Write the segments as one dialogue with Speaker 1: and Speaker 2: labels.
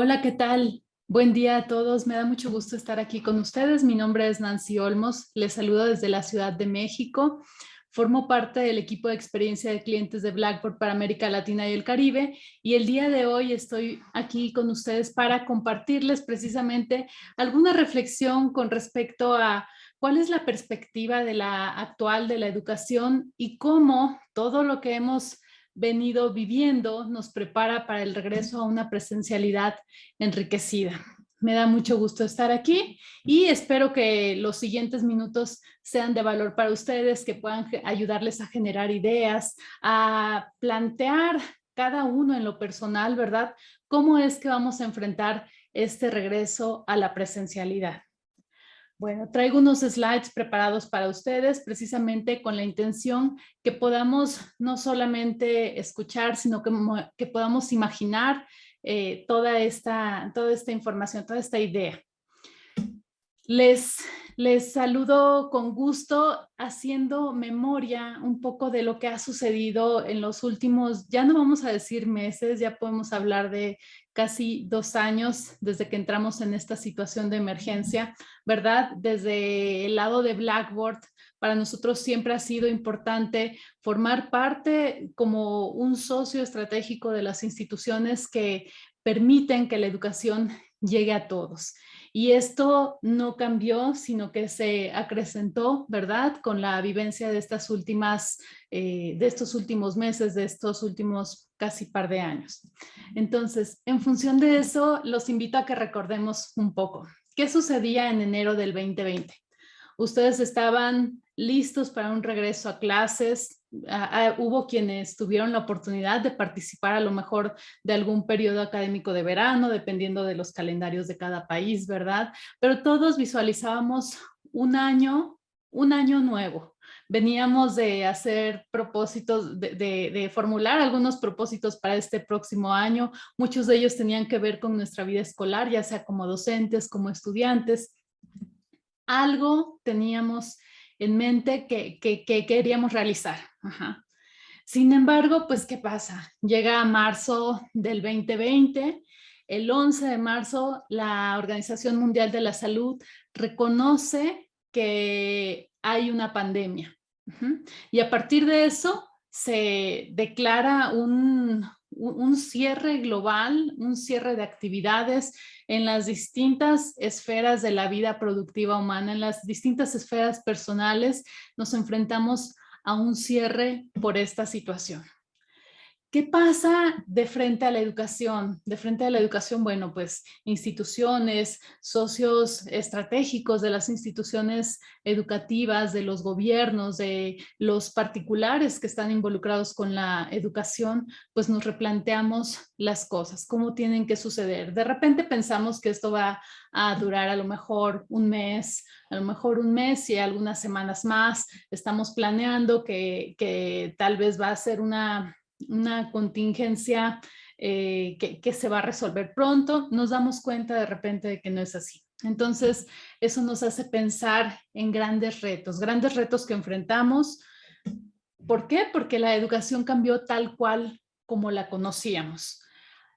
Speaker 1: Hola, ¿qué tal? Buen día a todos. Me da mucho gusto estar aquí con ustedes. Mi nombre es Nancy Olmos. Les saludo desde la Ciudad de México. Formo parte del equipo de experiencia de clientes de Blackboard para América Latina y el Caribe. Y el día de hoy estoy aquí con ustedes para compartirles precisamente alguna reflexión con respecto a cuál es la perspectiva de la actual de la educación y cómo todo lo que hemos venido viviendo nos prepara para el regreso a una presencialidad enriquecida. Me da mucho gusto estar aquí y espero que los siguientes minutos sean de valor para ustedes, que puedan ayudarles a generar ideas, a plantear cada uno en lo personal, ¿verdad? ¿Cómo es que vamos a enfrentar este regreso a la presencialidad? Bueno, traigo unos slides preparados para ustedes precisamente con la intención que podamos no solamente escuchar, sino que podamos imaginar toda esta información, toda esta idea. Les saludo con gusto haciendo memoria un poco de lo que ha sucedido en los últimos, ya no vamos a decir meses, ya podemos hablar de casi 2 años desde que entramos en esta situación de emergencia, ¿verdad? Desde el lado de Blackboard, para nosotros siempre ha sido importante formar parte como un socio estratégico de las instituciones que permiten que la educación llegue a todos. Y esto no cambió, sino que se acrecentó, ¿verdad? Con la vivencia de estos últimos meses, de estos últimos casi par de años. Entonces, en función de eso, los invito a que recordemos un poco. ¿Qué sucedía en enero del 2020? Ustedes estaban listos para un regreso a clases. Hubo quienes tuvieron la oportunidad de participar a lo mejor de algún periodo académico de verano, dependiendo de los calendarios de cada país, ¿verdad? Pero todos visualizábamos un año nuevo. Veníamos de hacer propósitos, de formular algunos propósitos para este próximo año. Muchos de ellos tenían que ver con nuestra vida escolar, ya sea como docentes, como estudiantes. Algo teníamos en mente que queríamos realizar. Ajá. Sin embargo, pues, ¿qué pasa? Llega a marzo del 2020, el 11 de marzo, la Organización Mundial de la Salud reconoce que hay una pandemia. Y a partir de eso se declara un cierre global, un cierre de actividades en las distintas esferas de la vida productiva humana, en las distintas esferas personales. Nos enfrentamos a un cierre por esta situación. ¿Qué pasa de frente a la educación? De frente a la educación, bueno, pues instituciones, socios estratégicos de las instituciones educativas, de los gobiernos, de los particulares que están involucrados con la educación, pues nos replanteamos las cosas, cómo tienen que suceder. De repente pensamos que esto va a durar a lo mejor un mes y algunas semanas más. Estamos planeando que tal vez va a ser una contingencia que se va a resolver pronto. Nos damos cuenta de repente de que no es así. Entonces, eso nos hace pensar en grandes retos que enfrentamos. ¿Por qué? Porque la educación cambió tal cual como la conocíamos.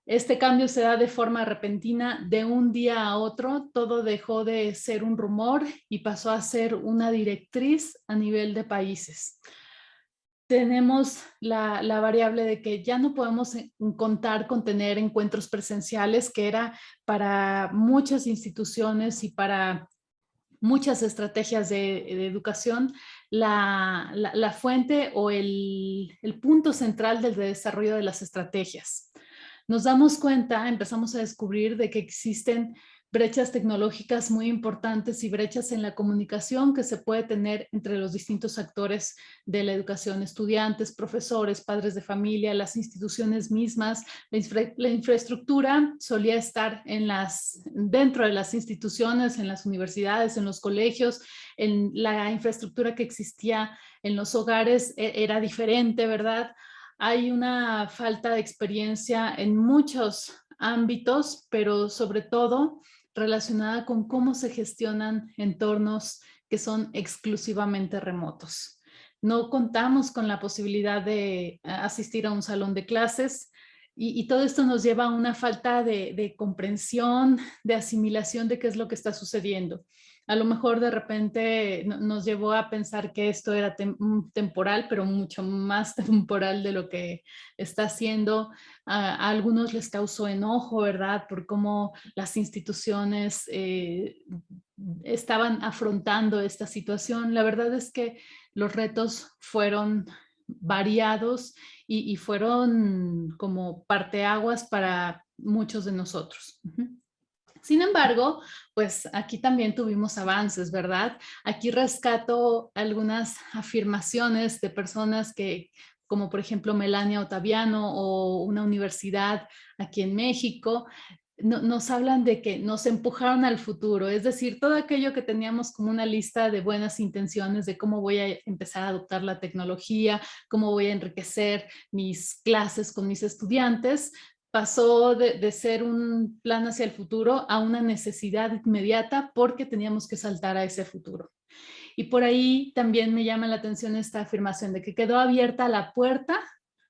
Speaker 1: Este cambio se da de forma repentina, de un día a otro. Todo dejó de ser un rumor y pasó a ser una directriz a nivel de países. Tenemos la variable de que ya no podemos contar con tener encuentros presenciales, que era para muchas instituciones y para muchas estrategias de educación la fuente o el punto central del desarrollo de las estrategias. Nos damos cuenta, empezamos a descubrir de que existen brechas tecnológicas muy importantes y brechas en la comunicación que se puede tener entre los distintos actores de la educación, estudiantes, profesores, padres de familia, las instituciones mismas. La infraestructura solía estar dentro de las instituciones, en las universidades, en los colegios. La infraestructura que existía en los hogares era diferente, ¿verdad? Hay una falta de experiencia en muchos ámbitos, pero sobre todo relacionada con cómo se gestionan entornos que son exclusivamente remotos. No contamos con la posibilidad de asistir a un salón de clases. Y todo esto nos lleva a una falta de comprensión, de asimilación de qué es lo que está sucediendo. A lo mejor de repente nos llevó a pensar que esto era temporal, pero mucho más temporal de lo que está siendo. A algunos les causó enojo, ¿verdad? Por cómo las instituciones estaban afrontando esta situación. La verdad es que los retos fueron variados y fueron como parteaguas para muchos de nosotros. Sin embargo, pues aquí también tuvimos avances, ¿verdad? Aquí rescato algunas afirmaciones de personas que, como por ejemplo Melania Ottaviano o una universidad aquí en México, nos hablan de que nos empujaron al futuro, es decir, todo aquello que teníamos como una lista de buenas intenciones de cómo voy a empezar a adoptar la tecnología, cómo voy a enriquecer mis clases con mis estudiantes, pasó de ser un plan hacia el futuro a una necesidad inmediata porque teníamos que saltar a ese futuro. Y por ahí también me llama la atención esta afirmación de que quedó abierta la puerta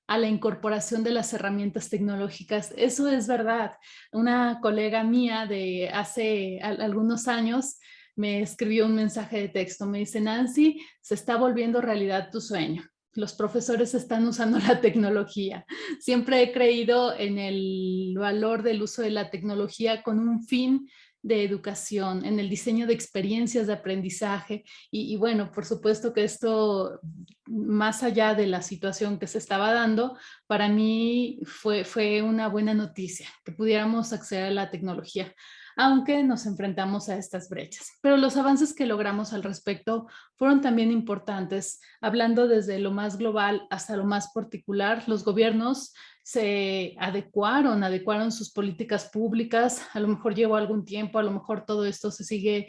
Speaker 1: a la incorporación de las herramientas tecnológicas. Eso es verdad. Una colega mía de hace algunos años me escribió un mensaje de texto. Me dice, Nancy, se está volviendo realidad tu sueño. Los profesores están usando la tecnología. Siempre he creído en el valor del uso de la tecnología con un fin de educación, en el diseño de experiencias de aprendizaje y bueno, por supuesto que esto, más allá de la situación que se estaba dando, para mí fue una buena noticia que pudiéramos acceder a la tecnología, aunque nos enfrentamos a estas brechas. Pero los avances que logramos al respecto fueron también importantes, hablando desde lo más global hasta lo más particular. Los gobiernos se adecuaron sus políticas públicas, a lo mejor llevó algún tiempo, a lo mejor todo esto se sigue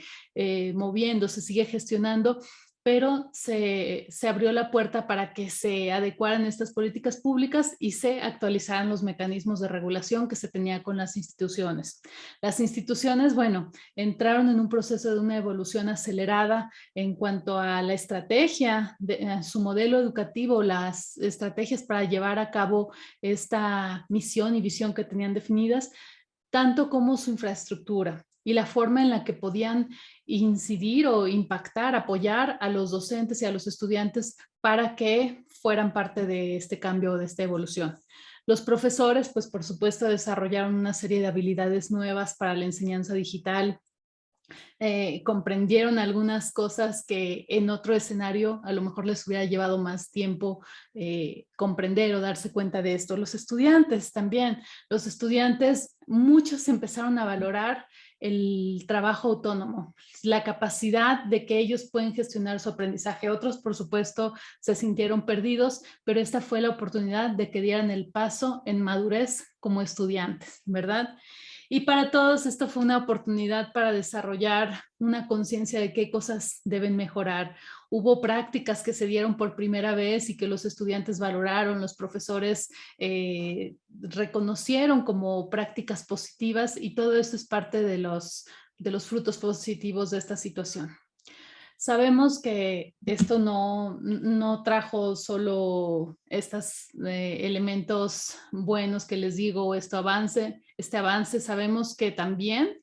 Speaker 1: moviendo, se sigue gestionando, pero se abrió la puerta para que se adecuaran estas políticas públicas y se actualizaran los mecanismos de regulación que se tenía con las instituciones. Las instituciones, bueno, entraron en un proceso de una evolución acelerada en cuanto a la estrategia, de su modelo educativo, las estrategias para llevar a cabo esta misión y visión que tenían definidas, tanto como su infraestructura y la forma en la que podían incidir o impactar, apoyar a los docentes y a los estudiantes para que fueran parte de este cambio, de esta evolución. Los profesores, pues por supuesto, desarrollaron una serie de habilidades nuevas para la enseñanza digital, comprendieron algunas cosas que en otro escenario a lo mejor les hubiera llevado más tiempo comprender o darse cuenta de esto. Los estudiantes también, muchos empezaron a valorar el trabajo autónomo, la capacidad de que ellos pueden gestionar su aprendizaje. Otros, por supuesto, se sintieron perdidos, pero esta fue la oportunidad de que dieran el paso en madurez como estudiantes, ¿verdad? Y para todos esto fue una oportunidad para desarrollar una conciencia de qué cosas deben mejorar. Hubo prácticas que se dieron por primera vez y que los estudiantes valoraron, los profesores reconocieron como prácticas positivas y todo esto es parte de los frutos positivos de esta situación. Sabemos que esto no trajo solo estos elementos buenos que les digo, este avance, sabemos que también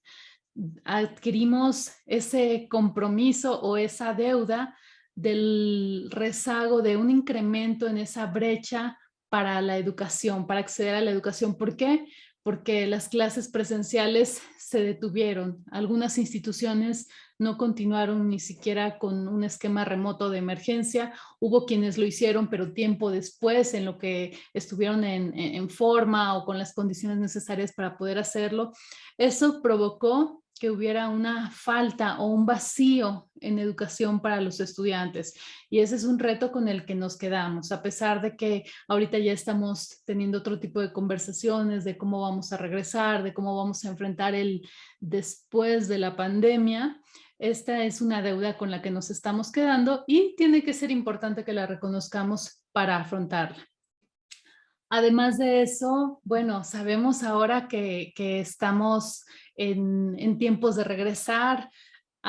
Speaker 1: adquirimos ese compromiso o esa deuda del rezago de un incremento en esa brecha para la educación, para acceder a la educación. ¿Por qué? Porque las clases presenciales se detuvieron. Algunas instituciones no continuaron ni siquiera con un esquema remoto de emergencia. Hubo quienes lo hicieron, pero tiempo después, en lo que estuvieron en forma o con las condiciones necesarias para poder hacerlo. Eso provocó que hubiera una falta o un vacío en educación para los estudiantes. Y ese es un reto con el que nos quedamos, a pesar de que ahorita ya estamos teniendo otro tipo de conversaciones de cómo vamos a regresar, de cómo vamos a enfrentar el después de la pandemia. Esta es una deuda con la que nos estamos quedando y tiene que ser importante que la reconozcamos para afrontarla. Además de eso, bueno, sabemos ahora que estamos en tiempos de regresar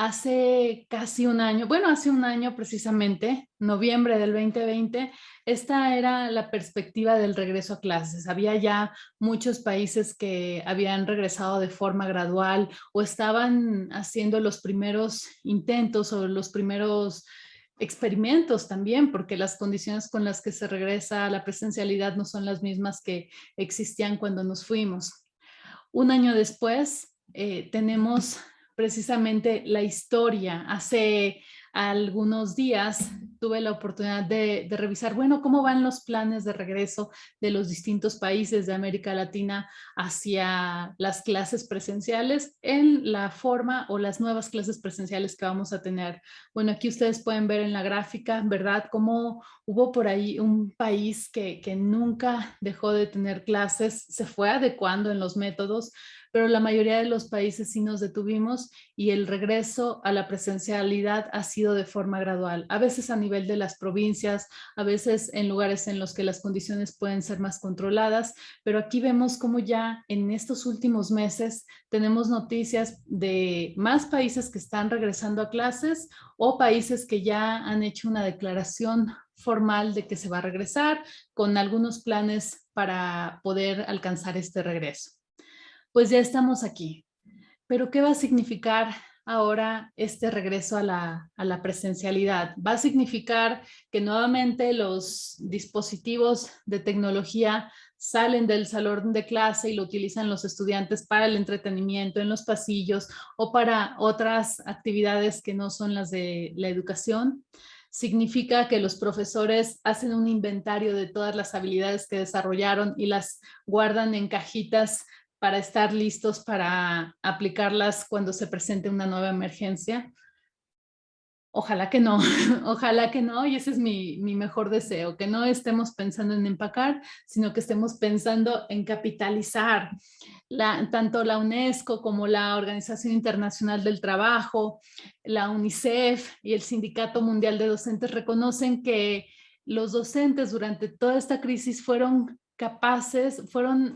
Speaker 1: Hace casi un año, bueno, hace un año precisamente, noviembre del 2020, esta era la perspectiva del regreso a clases. Había ya muchos países que habían regresado de forma gradual o estaban haciendo los primeros intentos o los primeros experimentos también, porque las condiciones con las que se regresa a la presencialidad no son las mismas que existían cuando nos fuimos. Un año después, tenemos precisamente la historia. Hace algunos días tuve la oportunidad de revisar, bueno, cómo van los planes de regreso de los distintos países de América Latina hacia las clases presenciales en la forma o las nuevas clases presenciales que vamos a tener. Bueno, aquí ustedes pueden ver en la gráfica, ¿verdad? Cómo hubo por ahí un país que nunca dejó de tener clases, se fue adecuando en los métodos, pero la mayoría de los países sí nos detuvimos y el regreso a la presencialidad ha sido de forma gradual, a veces a nivel de las provincias, a veces en lugares en los que las condiciones pueden ser más controladas, pero aquí vemos cómo ya en estos últimos meses tenemos noticias de más países que están regresando a clases o países que ya han hecho una declaración formal de que se va a regresar con algunos planes para poder alcanzar este regreso. Pues ya estamos aquí. Pero ¿qué va a significar ahora este regreso a la presencialidad? Va a significar que nuevamente los dispositivos de tecnología salen del salón de clase y lo utilizan los estudiantes para el entretenimiento en los pasillos o para otras actividades que no son las de la educación. Significa que los profesores hacen un inventario de todas las habilidades que desarrollaron y las guardan en cajitas para estar listos para aplicarlas cuando se presente una nueva emergencia. Ojalá que no, ojalá que no, y ese es mi mejor deseo, que no estemos pensando en empacar, sino que estemos pensando en capitalizar. Tanto la UNESCO como la Organización Internacional del Trabajo, la UNICEF y el Sindicato Mundial de Docentes reconocen que los docentes durante toda esta crisis fueron capaces,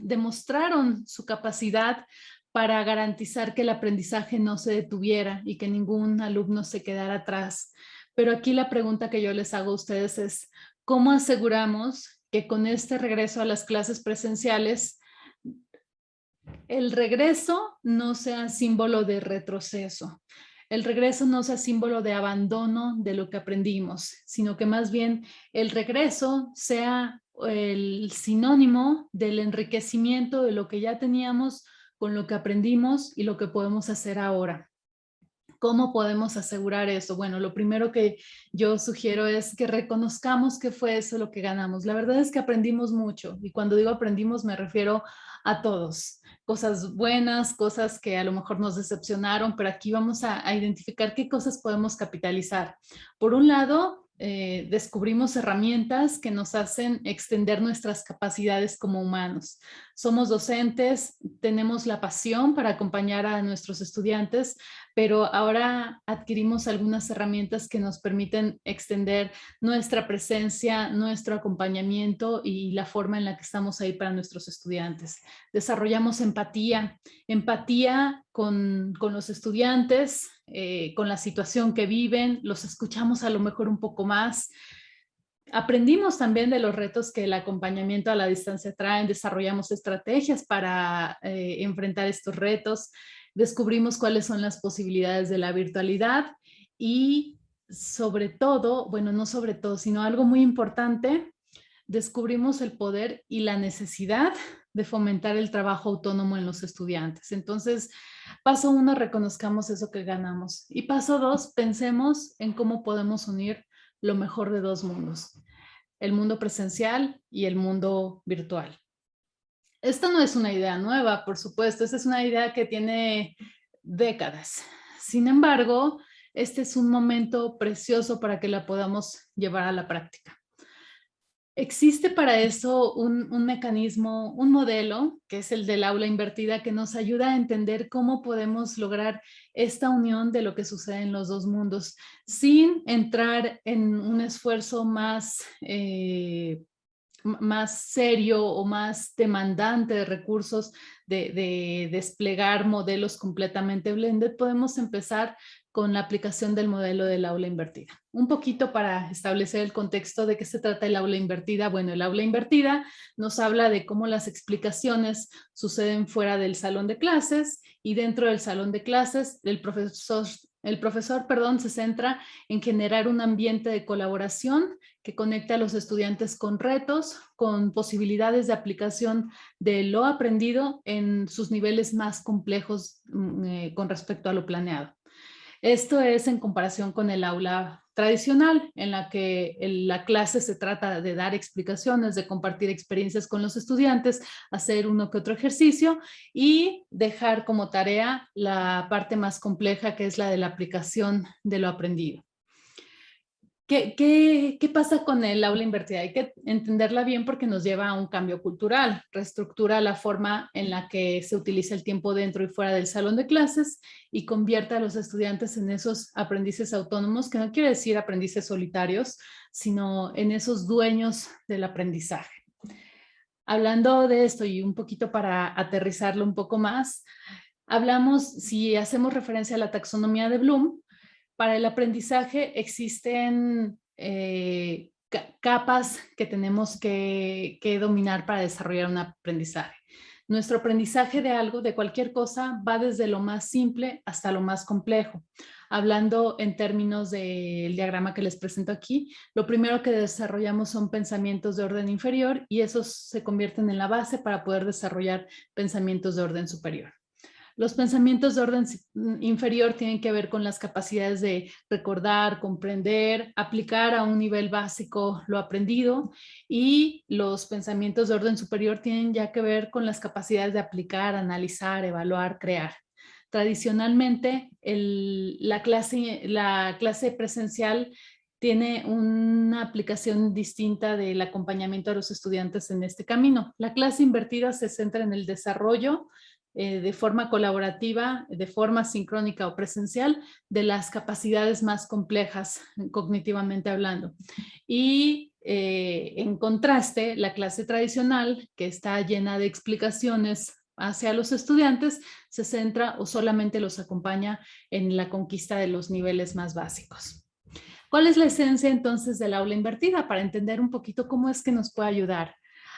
Speaker 1: demostraron su capacidad para garantizar que el aprendizaje no se detuviera y que ningún alumno se quedara atrás. Pero aquí la pregunta que yo les hago a ustedes es, ¿cómo aseguramos que con este regreso a las clases presenciales el regreso no sea símbolo de retroceso? El regreso no sea símbolo de abandono de lo que aprendimos, sino que más bien el regreso sea el sinónimo del enriquecimiento de lo que ya teníamos con lo que aprendimos y lo que podemos hacer ahora. ¿Cómo podemos asegurar eso? Bueno, lo primero que yo sugiero es que reconozcamos que fue eso lo que ganamos. La verdad es que aprendimos mucho y cuando digo aprendimos me refiero a todos. Cosas buenas, cosas que a lo mejor nos decepcionaron, pero aquí vamos a identificar qué cosas podemos capitalizar. Por un lado, descubrimos herramientas que nos hacen extender nuestras capacidades como humanos. Somos docentes, tenemos la pasión para acompañar a nuestros estudiantes, pero ahora adquirimos algunas herramientas que nos permiten extender nuestra presencia, nuestro acompañamiento y la forma en la que estamos ahí para nuestros estudiantes. Desarrollamos empatía, empatía con los estudiantes, con la situación que viven, los escuchamos a lo mejor un poco más. Aprendimos también de los retos que el acompañamiento a la distancia traen, desarrollamos estrategias para enfrentar estos retos, descubrimos cuáles son las posibilidades de la virtualidad y sobre todo, bueno, no sobre todo, sino algo muy importante, descubrimos el poder y la necesidad de fomentar el trabajo autónomo en los estudiantes. Entonces, paso uno, reconozcamos eso que ganamos. Y paso dos, pensemos en cómo podemos unir lo mejor de dos mundos, el mundo presencial y el mundo virtual. Esta no es una idea nueva, por supuesto, esta es una idea que tiene décadas. Sin embargo, este es un momento precioso para que la podamos llevar a la práctica. Existe para eso un mecanismo, un modelo, que es el del aula invertida, que nos ayuda a entender cómo podemos lograr esta unión de lo que sucede en los dos mundos, sin entrar en un esfuerzo más serio o más demandante de recursos de desplegar modelos completamente blended. Podemos empezar con la aplicación del modelo del aula invertida. Un poquito para establecer el contexto de qué se trata el aula invertida. Bueno, el aula invertida nos habla de cómo las explicaciones suceden fuera del salón de clases y dentro del salón de clases el profesor, se centra en generar un ambiente de colaboración que conecte a los estudiantes con retos, con posibilidades de aplicación de lo aprendido en sus niveles más complejos con respecto a lo planeado. Esto es en comparación con el aula tradicional, en la que la clase se trata de dar explicaciones, de compartir experiencias con los estudiantes, hacer uno que otro ejercicio y dejar como tarea la parte más compleja, que es la de la aplicación de lo aprendido. ¿Qué pasa con el aula invertida? Hay que entenderla bien porque nos lleva a un cambio cultural, reestructura la forma en la que se utiliza el tiempo dentro y fuera del salón de clases y convierte a los estudiantes en esos aprendices autónomos, que no quiere decir aprendices solitarios, sino en esos dueños del aprendizaje. Hablando de esto y un poquito para aterrizarlo un poco más, si hacemos referencia a la taxonomía de Bloom, para el aprendizaje existen capas que tenemos que dominar para desarrollar un aprendizaje. Nuestro aprendizaje de algo, de cualquier cosa, va desde lo más simple hasta lo más complejo. Hablando en términos del diagrama que les presento aquí, lo primero que desarrollamos son pensamientos de orden inferior y esos se convierten en la base para poder desarrollar pensamientos de orden superior. Los pensamientos de orden inferior tienen que ver con las capacidades de recordar, comprender, aplicar a un nivel básico lo aprendido, y los pensamientos de orden superior tienen ya que ver con las capacidades de aplicar, analizar, evaluar, crear. Tradicionalmente, la clase presencial tiene una aplicación distinta del acompañamiento a los estudiantes en este camino. La clase invertida se centra en el desarrollo de forma colaborativa, de forma sincrónica o presencial, de las capacidades más complejas cognitivamente hablando. Y en contraste, la clase tradicional, que está llena de explicaciones hacia los estudiantes, se centra o solamente los acompaña en la conquista de los niveles más básicos. ¿Cuál es la esencia entonces del aula invertida? Para entender un poquito cómo es que nos puede ayudar.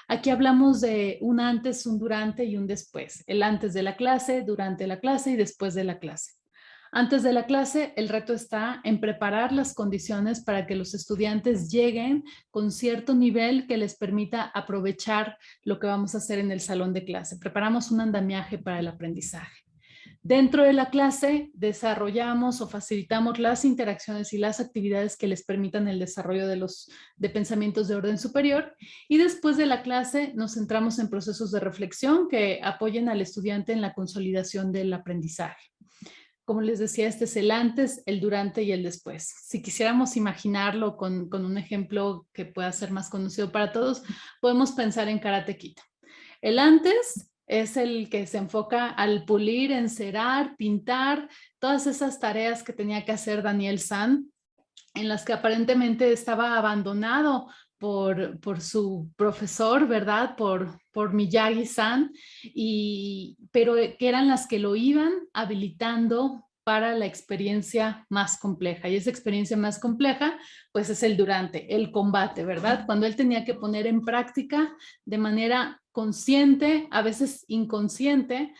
Speaker 1: Aquí hablamos de un antes, un durante y un después. El antes de la clase, durante la clase y después de la clase. Antes de la clase, el reto está en preparar las condiciones para que los estudiantes lleguen con cierto nivel que les permita aprovechar lo que vamos a hacer en el salón de clase. Preparamos un andamiaje para el aprendizaje. Dentro de la clase desarrollamos o facilitamos las interacciones y las actividades que les permitan el desarrollo de pensamientos de orden superior, y después de la clase nos centramos en procesos de reflexión que apoyen al estudiante en la consolidación del aprendizaje. Como les decía, este es el antes, el durante y el después. Si quisiéramos imaginarlo con un ejemplo que pueda ser más conocido para todos, podemos pensar en Karate Kid. El antes es el que se enfoca al pulir, encerar, pintar, todas esas tareas que tenía que hacer Daniel San, en las que aparentemente estaba abandonado por su profesor, ¿verdad? Por Miyagi-san, pero que eran las que lo iban habilitando para la experiencia más compleja. Y esa experiencia más compleja, pues es el durante, el combate, ¿verdad? Cuando él tenía que poner en práctica de manera consciente, a veces inconsciente,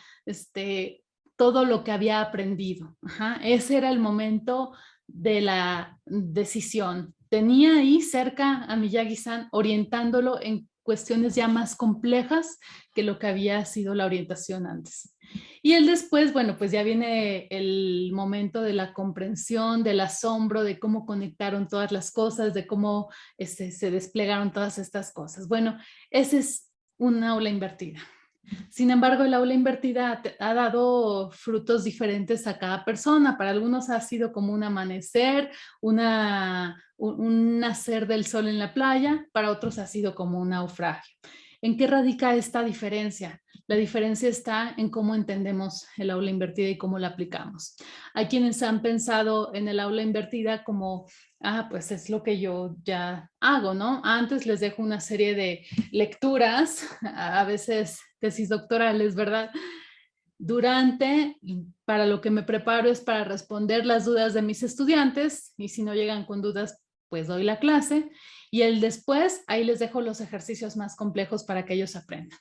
Speaker 1: todo lo que había aprendido. Ajá. Ese era el momento de la decisión. Tenía ahí cerca a Miyagi-san orientándolo en cuestiones ya más complejas que lo que había sido la orientación antes. Y el después, bueno, pues ya viene el momento de la comprensión, del asombro, de cómo conectaron todas las cosas, de cómo se desplegaron todas estas cosas. Bueno, ese es un aula invertida. Sin embargo, el aula invertida ha dado frutos diferentes a cada persona. Para algunos ha sido como un amanecer, un nacer del sol en la playa, para otros ha sido como un naufragio. ¿En qué radica esta diferencia? La diferencia está en cómo entendemos el aula invertida y cómo la aplicamos. Hay quienes han pensado en el aula invertida como, pues es lo que yo ya hago, ¿no? Antes les dejo una serie de lecturas, a veces tesis doctorales, ¿verdad? Durante, para lo que me preparo es para responder las dudas de mis estudiantes y si no llegan con dudas, pues doy la clase. Y el después, ahí les dejo los ejercicios más complejos para que ellos aprendan.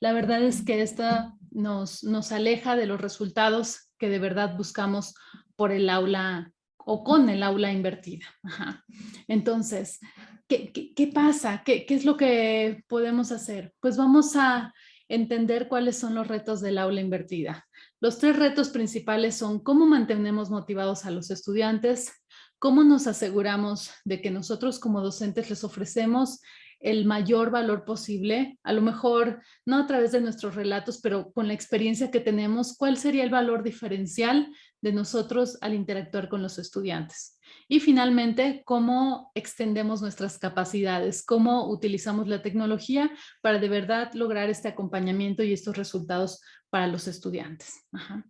Speaker 1: La verdad es que esta nos aleja de los resultados que de verdad buscamos por el aula o con el aula invertida. Ajá. Entonces, ¿qué pasa? ¿Qué es lo que podemos hacer? Pues vamos a entender cuáles son los retos del aula invertida. Los 3 retos principales son cómo mantenemos motivados a los estudiantes, cómo nos aseguramos de que nosotros como docentes les ofrecemos el mayor valor posible, a lo mejor no a través de nuestros relatos, pero con la experiencia que tenemos, ¿cuál sería el valor diferencial de nosotros al interactuar con los estudiantes? Y finalmente, ¿cómo extendemos nuestras capacidades? ¿Cómo utilizamos la tecnología para de verdad lograr este acompañamiento y estos resultados para los estudiantes? Ajá.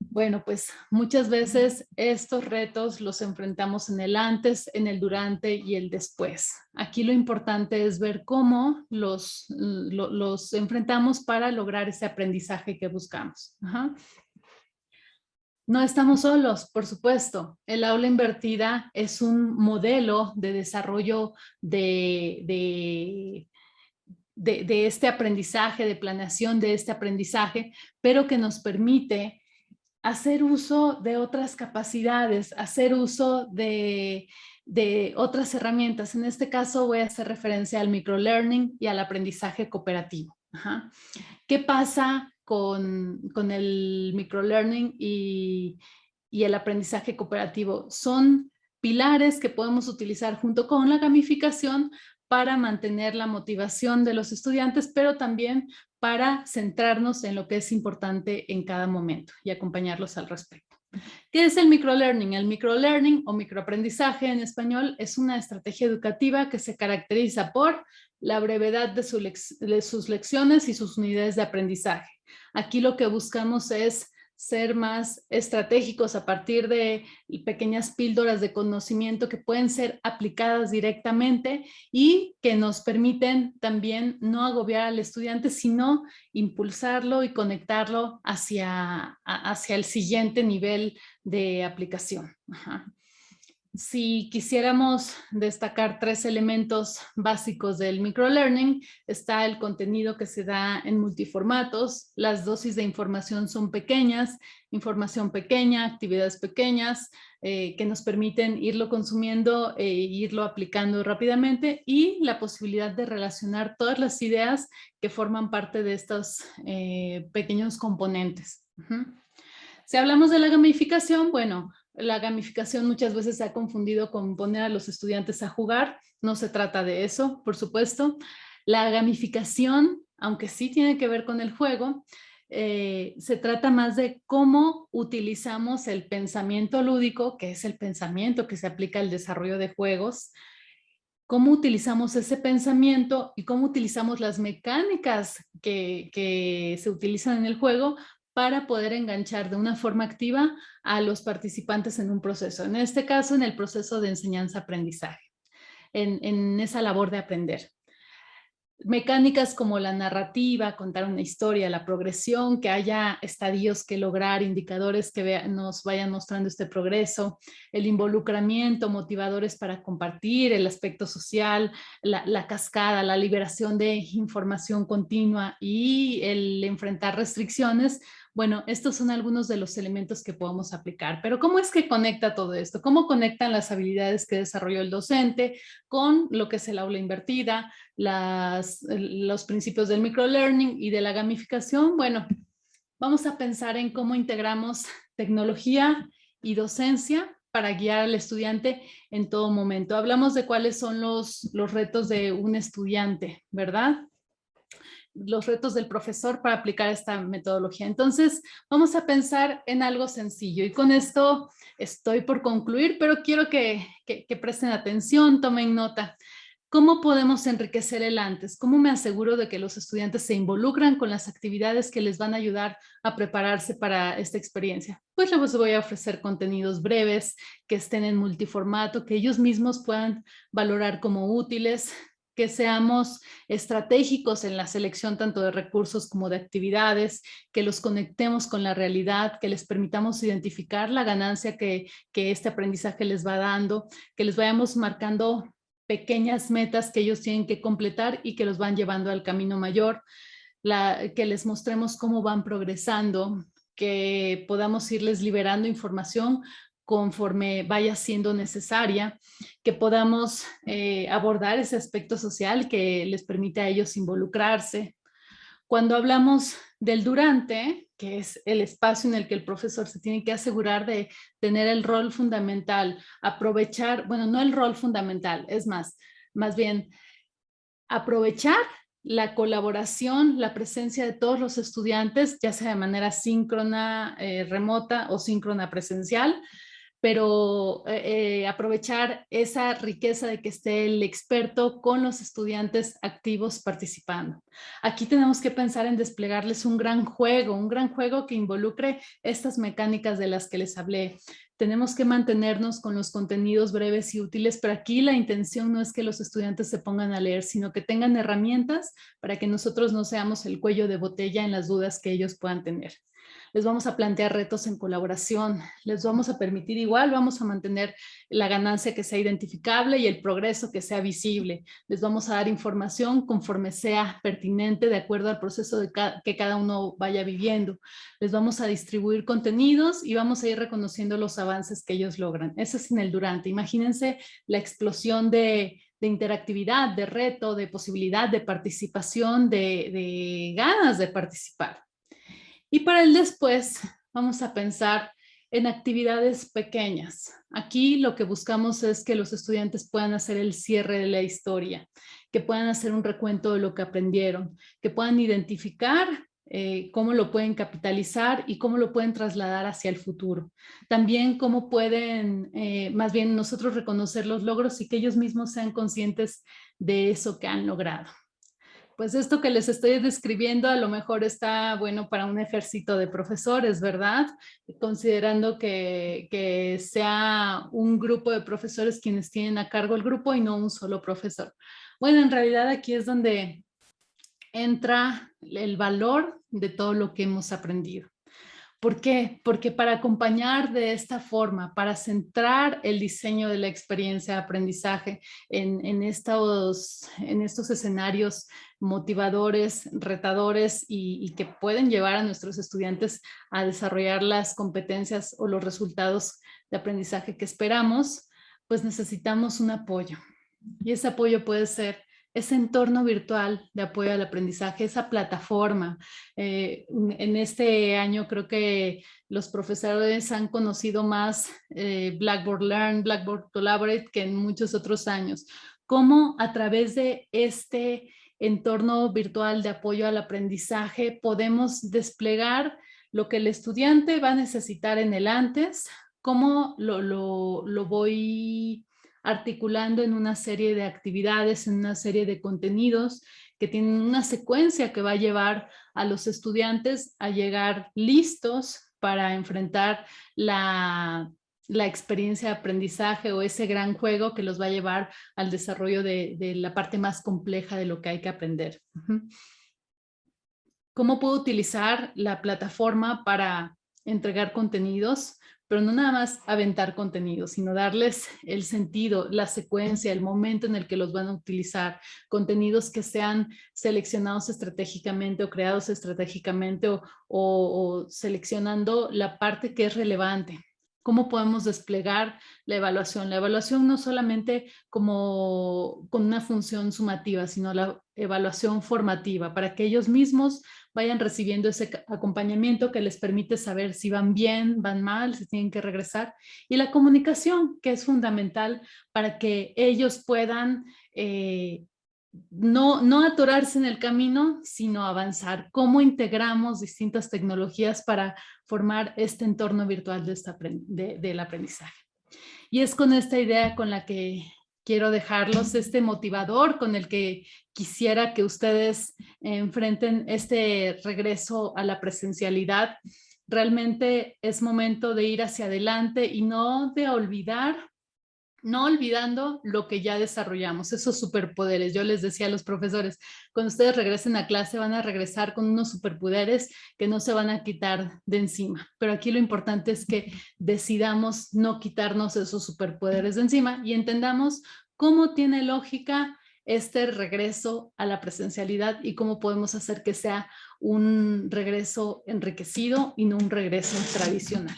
Speaker 1: Bueno, pues muchas veces estos retos los enfrentamos en el antes, en el durante y el después. Aquí lo importante es ver cómo los enfrentamos para lograr ese aprendizaje que buscamos. Ajá. No estamos solos, por supuesto. El aula invertida es un modelo de desarrollo de este aprendizaje, de planeación de este aprendizaje, pero que nos permite hacer uso de otras capacidades, hacer uso de otras herramientas. En este caso voy a hacer referencia al microlearning y al aprendizaje cooperativo. Ajá. ¿Qué pasa con el microlearning y el aprendizaje cooperativo? Son pilares que podemos utilizar junto con la gamificación para mantener la motivación de los estudiantes, pero también para centrarnos en lo que es importante en cada momento y acompañarlos al respecto. ¿Qué es el microlearning? El microlearning o microaprendizaje en español es una estrategia educativa que se caracteriza por la brevedad de sus lecciones y sus unidades de aprendizaje. Aquí lo que buscamos es ser más estratégicos a partir de pequeñas píldoras de conocimiento que pueden ser aplicadas directamente y que nos permiten también no agobiar al estudiante, sino impulsarlo y conectarlo hacia el siguiente nivel de aplicación. Ajá. Si quisiéramos destacar 3 elementos básicos del microlearning, está el contenido que se da en multiformatos, las dosis de información son pequeñas, información pequeña, actividades pequeñas, que nos permiten irlo consumiendo e irlo aplicando rápidamente y la posibilidad de relacionar todas las ideas que forman parte de estos pequeños componentes. Si hablamos de la gamificación, bueno, la gamificación muchas veces se ha confundido con poner a los estudiantes a jugar. No se trata de eso, por supuesto. La gamificación, aunque sí tiene que ver con el juego, se trata más de cómo utilizamos el pensamiento lúdico, que es el pensamiento que se aplica al desarrollo de juegos, cómo utilizamos ese pensamiento y cómo utilizamos las mecánicas que se utilizan en el juego para poder enganchar de una forma activa a los participantes en un proceso. En este caso, en el proceso de enseñanza-aprendizaje, en esa labor de aprender. Mecánicas como la narrativa, contar una historia, la progresión, que haya estadios que lograr, indicadores que nos vayan mostrando este progreso, el involucramiento, motivadores para compartir, el aspecto social, la cascada, la liberación de información continua y el enfrentar restricciones. Bueno, estos son algunos de los elementos que podemos aplicar. Pero ¿cómo es que conecta todo esto? ¿Cómo conectan las habilidades que desarrolló el docente con lo que es el aula invertida, los principios del microlearning y de la gamificación? Bueno, vamos a pensar en cómo integramos tecnología y docencia para guiar al estudiante en todo momento. Hablamos de cuáles son los retos de un estudiante, ¿verdad? Los retos del profesor para aplicar esta metodología. Entonces, vamos a pensar en algo sencillo y con esto estoy por concluir, pero quiero que presten atención, tomen nota. ¿Cómo podemos enriquecer el antes? ¿Cómo me aseguro de que los estudiantes se involucran con las actividades que les van a ayudar a prepararse para esta experiencia? Pues les voy a ofrecer contenidos breves, que estén en multiformato, que ellos mismos puedan valorar como útiles, que seamos estratégicos en la selección tanto de recursos como de actividades, que los conectemos con la realidad, que les permitamos identificar la ganancia que este aprendizaje les va dando, que les vayamos marcando pequeñas metas que ellos tienen que completar y que los van llevando al camino mayor, que les mostremos cómo van progresando, que podamos irles liberando información conforme vaya siendo necesaria, que podamos abordar ese aspecto social que les permite a ellos involucrarse. Cuando hablamos del durante, que es el espacio en el que el profesor se tiene que asegurar de tener el rol fundamental, aprovechar, bueno, no el rol fundamental, es más bien aprovechar la colaboración, la presencia de todos los estudiantes, ya sea de manera síncrona, remota o síncrona presencial, pero aprovechar esa riqueza de que esté el experto con los estudiantes activos participando. Aquí tenemos que pensar en desplegarles un gran juego que involucre estas mecánicas de las que les hablé. Tenemos que mantenernos con los contenidos breves y útiles, pero aquí la intención no es que los estudiantes se pongan a leer, sino que tengan herramientas para que nosotros no seamos el cuello de botella en las dudas que ellos puedan tener. Les vamos a plantear retos en colaboración, les vamos a permitir igual, vamos a mantener la ganancia que sea identificable y el progreso que sea visible. Les vamos a dar información conforme sea pertinente de acuerdo al proceso que cada uno vaya viviendo. Les vamos a distribuir contenidos y vamos a ir reconociendo los avances que ellos logran. Eso es en el durante. Imagínense la explosión de interactividad, de reto, de posibilidad de participación, de ganas de participar. Y para el después vamos a pensar en actividades pequeñas. Aquí lo que buscamos es que los estudiantes puedan hacer el cierre de la historia, que puedan hacer un recuento de lo que aprendieron, que puedan identificar cómo lo pueden capitalizar y cómo lo pueden trasladar hacia el futuro. También cómo pueden, más bien nosotros reconocer los logros y que ellos mismos sean conscientes de eso que han logrado. Pues esto que les estoy describiendo a lo mejor está bueno para un ejército de profesores, ¿verdad? Considerando que sea un grupo de profesores quienes tienen a cargo el grupo y no un solo profesor. Bueno, en realidad aquí es donde entra el valor de todo lo que hemos aprendido. ¿Por qué? Porque para acompañar de esta forma, para centrar el diseño de la experiencia de aprendizaje en estos escenarios motivadores, retadores y que pueden llevar a nuestros estudiantes a desarrollar las competencias o los resultados de aprendizaje que esperamos, pues necesitamos un apoyo. Y ese apoyo puede ser ese entorno virtual de apoyo al aprendizaje, esa plataforma. En este año creo que los profesores han conocido más Blackboard Learn, Blackboard Collaborate que en muchos otros años. Cómo a través de este entorno virtual de apoyo al aprendizaje podemos desplegar lo que el estudiante va a necesitar en el antes, cómo lo voy articulando en una serie de actividades, en una serie de contenidos que tienen una secuencia que va a llevar a los estudiantes a llegar listos para enfrentar la experiencia de aprendizaje o ese gran juego que los va a llevar al desarrollo de la parte más compleja de lo que hay que aprender. ¿Cómo puedo utilizar la plataforma para entregar contenidos? Pero no nada más aventar contenidos, sino darles el sentido, la secuencia, el momento en el que los van a utilizar, contenidos que sean seleccionados estratégicamente o creados estratégicamente o seleccionando la parte que es relevante. ¿Cómo podemos desplegar la evaluación? La evaluación no solamente como con una función sumativa, sino la evaluación formativa para que ellos mismos vayan recibiendo ese acompañamiento que les permite saber si van bien, van mal, si tienen que regresar. Y la comunicación, que es fundamental para que ellos puedan no atorarse en el camino, sino avanzar. ¿Cómo integramos distintas tecnologías para formar este entorno virtual del aprendizaje? Y es con esta idea con la que quiero dejarlos, este motivador con el que quisiera que ustedes enfrenten este regreso a la presencialidad. Realmente es momento de ir hacia adelante y no de olvidar no olvidando lo que ya desarrollamos, esos superpoderes. Yo les decía a los profesores, cuando ustedes regresen a clase van a regresar con unos superpoderes que no se van a quitar de encima. Pero aquí lo importante es que decidamos no quitarnos esos superpoderes de encima y entendamos cómo tiene lógica este regreso a la presencialidad y cómo podemos hacer que sea un regreso enriquecido y no un regreso tradicional.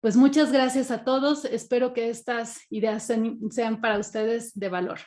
Speaker 1: Pues muchas gracias a todos. Espero que estas ideas sean para ustedes de valor.